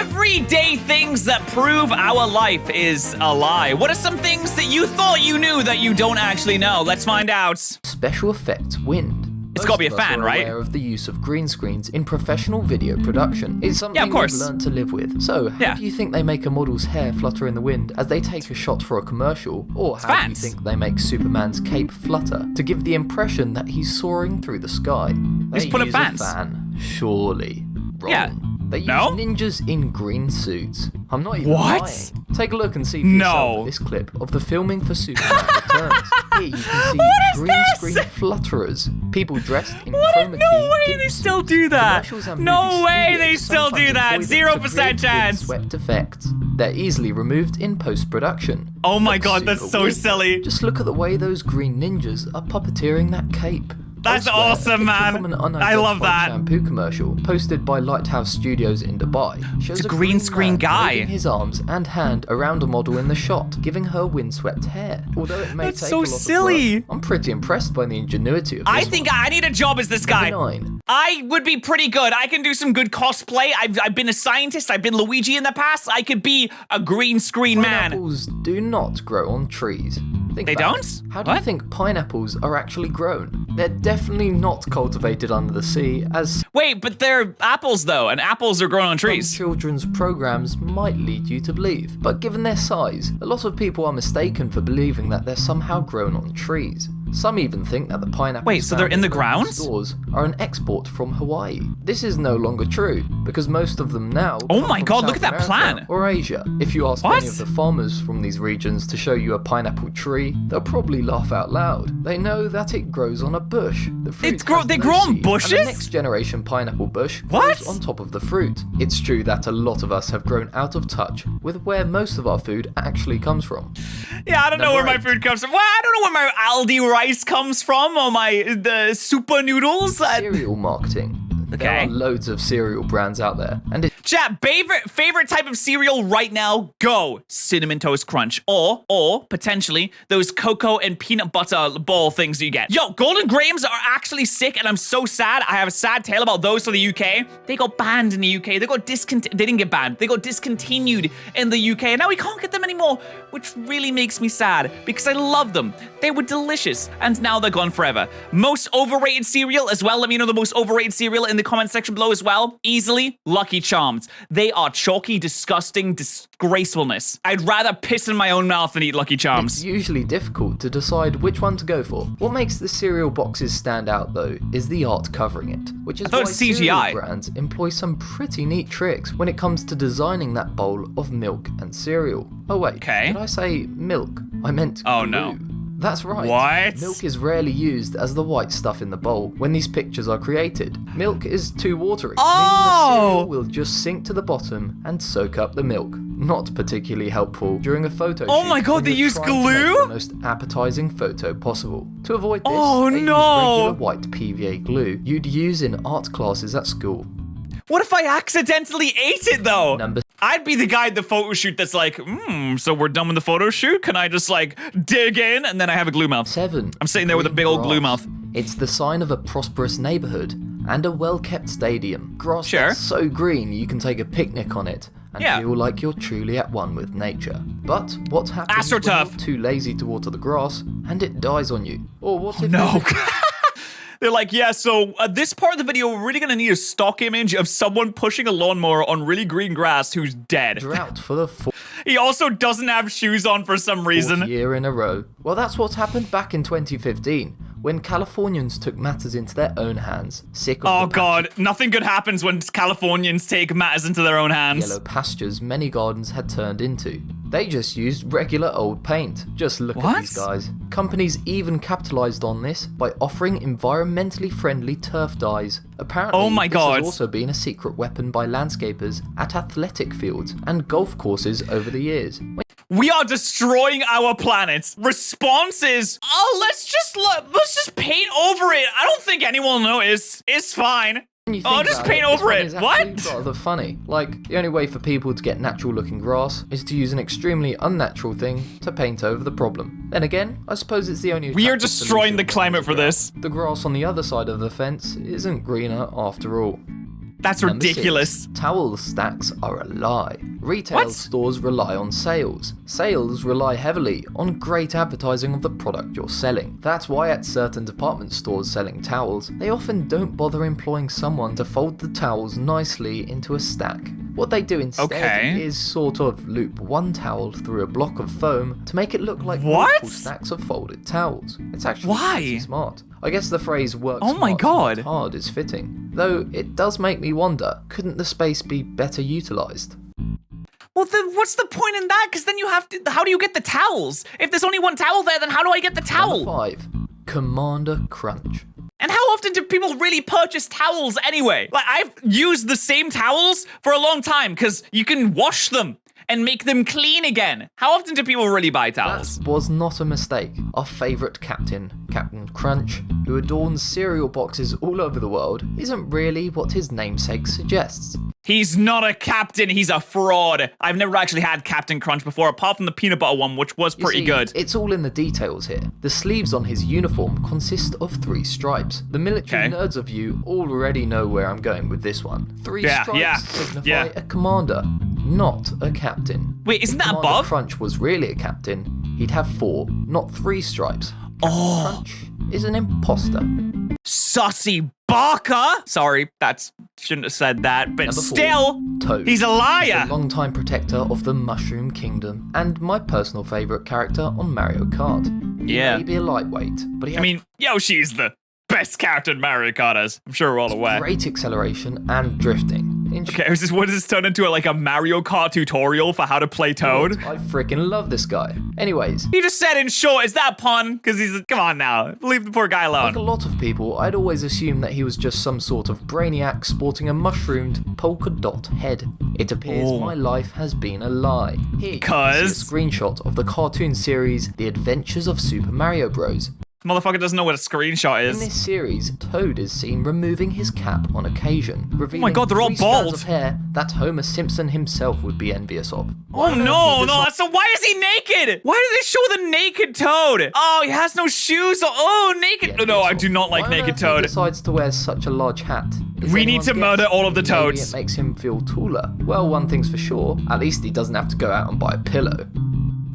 everyday things that prove our life is a lie. What are some things that you thought you knew that you don't actually know? Let's find out. Special effects wind. It's gotta be a fan, right? Aware of the use of green screens in professional video production. It's something we've learned to live with. So, how do you think they make a model's hair flutter in the wind as they take a shot for a commercial? Or how do you think they make Superman's cape flutter to give the impression that he's soaring through the sky? Just put use a fan, surely. Wrong. Yeah. They use ninjas in green suits. I'm not even lying. Take a look and see for yourself this clip of the filming for Superman Returns. Here you can see green screen flutterers. People dressed in chroma key. No way they still do that. No way they still do that. 0% chance. Swept effects. They're easily removed in post-production. Oh my god, that's so silly. Just look at the way those green ninjas are puppeteering that cape. That's awesome, man. I love that. Shampoo commercial posted by Lighthouse Studios in Dubai shows a green screen guy waving his arms and hand around a model in the shot, giving her windswept hair. Although it may take a lot of work, I'm pretty impressed by the ingenuity of this I think I need a job as this guy. I would be pretty good. I can do some good cosplay. I've been a scientist. I've been Luigi in the past. I could be a green screen man. Pineapples do not grow on trees. They don't? How do you think pineapples are actually grown? They're definitely not cultivated under the sea, as... Wait, but they're apples though, and apples are grown on trees. Some children's programs might lead you to believe, but given their size, a lot of people are mistaken for believing that they're somehow grown on trees. Some even think that the pineapples Wait, so they're in the ground? Stores are an export from Hawaii. This is no longer true, because most of them now Oh my god, South look at that America plant! Or Asia. If you ask any of the farmers from these regions to show you a pineapple tree, they'll probably laugh out loud. They know that it grows on a bush. The fruit they grow on bushes? And the next generation pineapple bush grows on top of the fruit. It's true that a lot of us have grown out of touch with where most of our food actually comes from. Yeah, I don't know where my food comes from. Well, I don't know where my Aldi rice comes from, or the super noodles. Cereal marketing. There are loads of cereal brands out there. And Chat, favorite type of cereal right now, go. Cinnamon Toast Crunch. Or potentially, those cocoa and peanut butter ball things you get. Yo, Golden Grahams are actually sick, and I'm so sad. I have a sad tale about those for the UK. They got banned in the UK. They didn't get banned. They got discontinued in the UK, and now we can't get them anymore, which really makes me sad, because I love them. They were delicious, and now they're gone forever. Most overrated cereal as well. Let me know the most overrated cereal in the comment section below as well. Easily, Lucky Charms. They are chalky, disgusting disgracefulness. I'd rather piss in my own mouth than eat Lucky Charms. It's usually difficult to decide which one to go for. What makes the cereal boxes stand out though is the art covering it, which is why cereal brands employ some pretty neat tricks when it comes to designing that bowl of milk and cereal. Oh wait, did I say milk? I meant glue. No. That's right. What? Milk is rarely used as the white stuff in the bowl when these pictures are created. Milk is too watery, meaning the cereal will just sink to the bottom and soak up the milk. Not particularly helpful during a photo shoot. Oh my god, they use glue? The most appetizing photo possible. To avoid this, they use no! regular white PVA glue you'd use in art classes at school. What if I accidentally ate it though? I'd be the guy at the photo shoot that's like, so we're done with the photo shoot? Can I just like dig in? And then I have a glue mouth. 7. I'm sitting there with a big old glue mouth. It's the sign of a prosperous neighborhood and a well-kept stadium. Grass that's so green you can take a picnic on it and feel like you're truly at one with nature. But what happens when you're too lazy to water the grass and it dies on you? Or what if They're like, yeah, so this part of the video, we're really going to need a stock image of someone pushing a lawnmower on really green grass who's dead. Drought for the He also doesn't have shoes on for some reason. 4th year in a row. Well, that's what happened back in 2015, when Californians took matters into their own hands. Sick of god, nothing good happens when Californians take matters into their own hands. Yellow pastures many gardens had turned into. They just used regular old paint. Just look at these guys. Companies even capitalized on this by offering environmentally friendly turf dyes. Apparently, this has also been a secret weapon by landscapers at athletic fields and golf courses over the years. We are destroying our planet. Response is, let's just paint over it. I don't think anyone will notice. It's fine. Just paint over it. What? Rather funny. Like, the only way for people to get natural looking grass is to use an extremely unnatural thing to paint over the problem. Then again, I suppose it's the only... We are destroying the climate for this. The grass on the other side of the fence isn't greener after all. That's Number ridiculous. 6, towel stacks are a lie. Retail stores rely on sales. Sales rely heavily on great advertising of the product you're selling. That's why at certain department stores selling towels, they often don't bother employing someone to fold the towels nicely into a stack. What they do instead is sort of loop one towel through a block of foam to make it look like multiple stacks of folded towels. It's actually pretty smart. I guess the phrase works smart, not hard is fitting. Though it does make me wonder, couldn't the space be better utilised? Well, then what's the point in that? Because then you have to, how do you get the towels? If there's only one towel there, then how do I get the towel? Number 5, Commander Crunch. And how often do people really purchase towels anyway? Like, I've used the same towels for a long time because you can wash them and make them clean again. How often do people really buy towels? That was not a mistake. Our favourite captain, Captain Crunch, who adorns cereal boxes all over the world, isn't really what his namesake suggests. He's not a captain, he's a fraud. I've never actually had Captain Crunch before, apart from the peanut butter one, which was pretty good. It's all in the details here. The sleeves on his uniform consist of 3 stripes. The military nerds of you already know where I'm going with this one. 3 stripes signify a commander, not a captain. Wait, isn't that Commander above? Crunch was really a captain, he'd have 4, not 3 stripes. Captain Crunch is an imposter. Sussy Barker! Sorry, shouldn't have said that, but Number 4, still, Toad. he's a liar! He's a long-time protector of the Mushroom Kingdom, and my personal favourite character on Mario Kart. He may be a lightweight, but he has Yoshi's the best character in Mario Kart, as I'm sure we're all aware. great acceleration and drifting. Okay, what does this turn into, like a Mario Kart tutorial for how to play Toad? I freaking love this guy. Anyways. He just said in short, is that a pun? Because come on now, leave the poor guy alone. Like a lot of people, I'd always assumed that he was just some sort of brainiac sporting a mushroomed polka dot head. It appears my life has been a lie. Here you can see a screenshot of the cartoon series The Adventures of Super Mario Bros. Motherfucker doesn't know what a screenshot is. In this series, Toad is seen removing his cap on occasion, revealing oh my god, they're all 3 strands bald. of hair that Homer Simpson himself would be envious of. Oh no, so why is he naked? Why do they show the naked Toad? Oh, he has no shoes. Oh, naked. No, I do not like naked Toad. He decides to wear such a large hat. We need to murder all of the Toads. Maybe it makes him feel taller. Well, one thing's for sure, at least he doesn't have to go out and buy a pillow.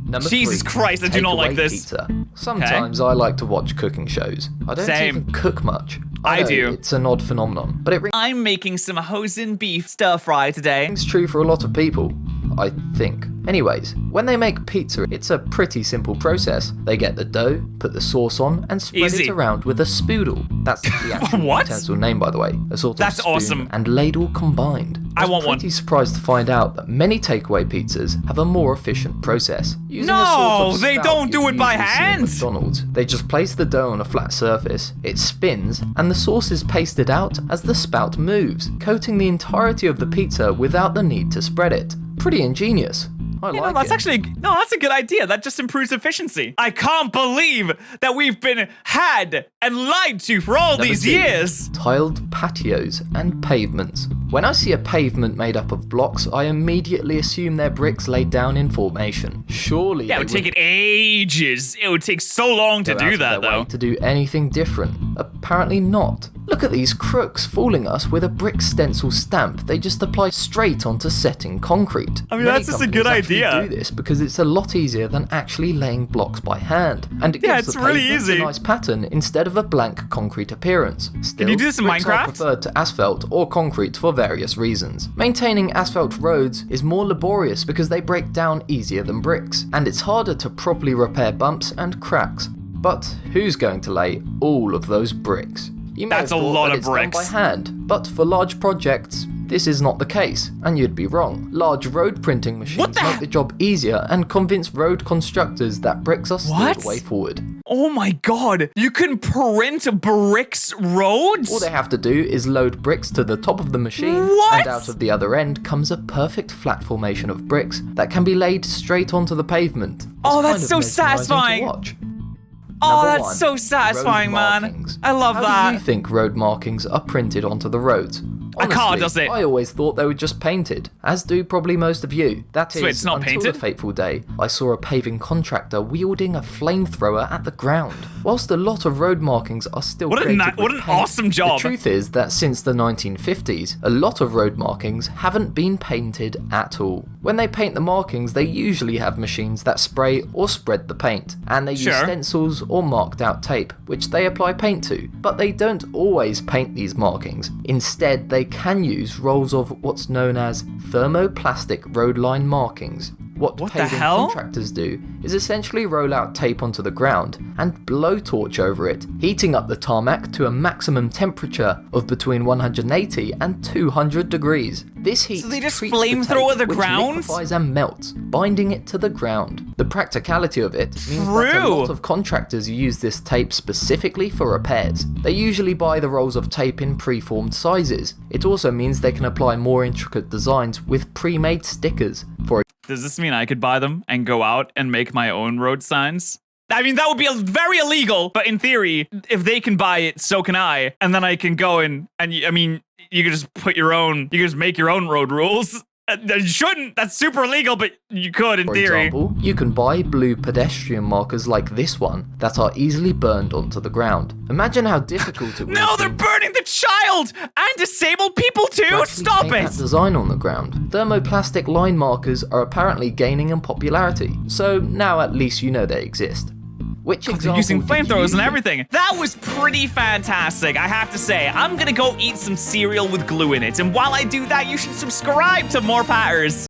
Number Jesus 3, Christ, I do not like this. Pizza. Sometimes I like to watch cooking shows. I don't even cook much. I do. It's an odd phenomenon, but I'm making some hoisin beef stir fry today. It's true for a lot of people, I think. Anyways, when they make pizza, it's a pretty simple process. They get the dough, put the sauce on, and spread it around with a spoodle. That's the actual utensil name, by the way. A sort of spoon and ladle combined. I want one. I'm pretty surprised to find out that many takeaway pizzas have a more efficient process. Using a sort of they don't do it by hand. McDonald's. They just place the dough on a flat surface, it spins, and the sauce is pasted out as the spout moves, coating the entirety of the pizza without the need to spread it. Pretty ingenious. I like that's it. actually, that's a good idea. That just improves efficiency. I can't believe that we've been had and lied to for all these years. Tiled patios and pavements. When I see a pavement made up of blocks, I immediately assume they're bricks laid down in formation. Surely it would take it ages. It would take so long to do that, though. To do anything different. Apparently not. Look at these crooks fooling us with a brick stencil stamp they just apply straight onto setting concrete. I mean, that's just a good idea. Do this because it's a lot easier than actually laying blocks by hand, and it gives the pavement a nice pattern instead of a blank concrete appearance. Still, can you do this in bricks Minecraft? are preferred to asphalt or concrete for various reasons. Maintaining asphalt roads is more laborious because they break down easier than bricks, and it's harder to properly repair bumps and cracks. But who's going to lay all of those bricks? You may That's have a thought lot that of it's bricks. done by hand, but for large projects, this is not the case, and you'd be wrong. Large road printing machines make the job easier and convince road constructors that bricks are still the way forward. Oh my god, you can print bricks roads? All they have to do is load bricks to the top of the machine, and out of the other end comes a perfect flat formation of bricks that can be laid straight onto the pavement. Oh, that's so satisfying. To watch. Oh, Number that's 1, so satisfying, road man. markings. I love that. How do you think road markings are printed onto the roads? A car Honestly, does it. I always thought they were just painted, as do probably most of you. That is, So it's not until painted? the fateful day, I saw a paving contractor wielding a flamethrower at the ground. Whilst a lot of road markings are still What created an with paint, awesome job. The truth is that since the 1950s, a lot of road markings haven't been painted at all. When they paint the markings, they usually have machines that spray or spread the paint, and they use stencils or marked out tape, which they apply paint to, but they don't always paint these markings. Instead, they can use rolls of what's known as thermoplastic road line markings. What the paving hell? contractors do is essentially roll out tape onto the ground and blowtorch over it, heating up the tarmac to a maximum temperature of between 180 and 200 degrees. This heat So they just treats flamethrower tape, the which ground? liquefies and melts, binding it to the ground. The practicality of it means that a lot of contractors use this tape specifically for repairs. They usually buy the rolls of tape in pre-formed sizes. It also means they can apply more intricate designs with pre-made stickers. Does this mean I could buy them and go out and make my own road signs? I mean, that would be very illegal, but in theory, if they can buy it, so can I. And then I can go and I mean, you could just put your own, you could just make your own road rules. You shouldn't, that's super illegal, but you could in theory. For example, you can buy blue pedestrian markers like this one that are easily burned onto the ground. Imagine how difficult it would No, have they're been burning the child and disabled people too. to actually Stop paint that it. design on the ground. Thermoplastic line markers are apparently gaining in popularity, so now at least you know they exist. Which They're example using did you flamethrowers and think? everything. That was pretty fantastic, I have to say. I'm gonna go eat some cereal with glue in it, and while I do that, you should subscribe to More Patterrz.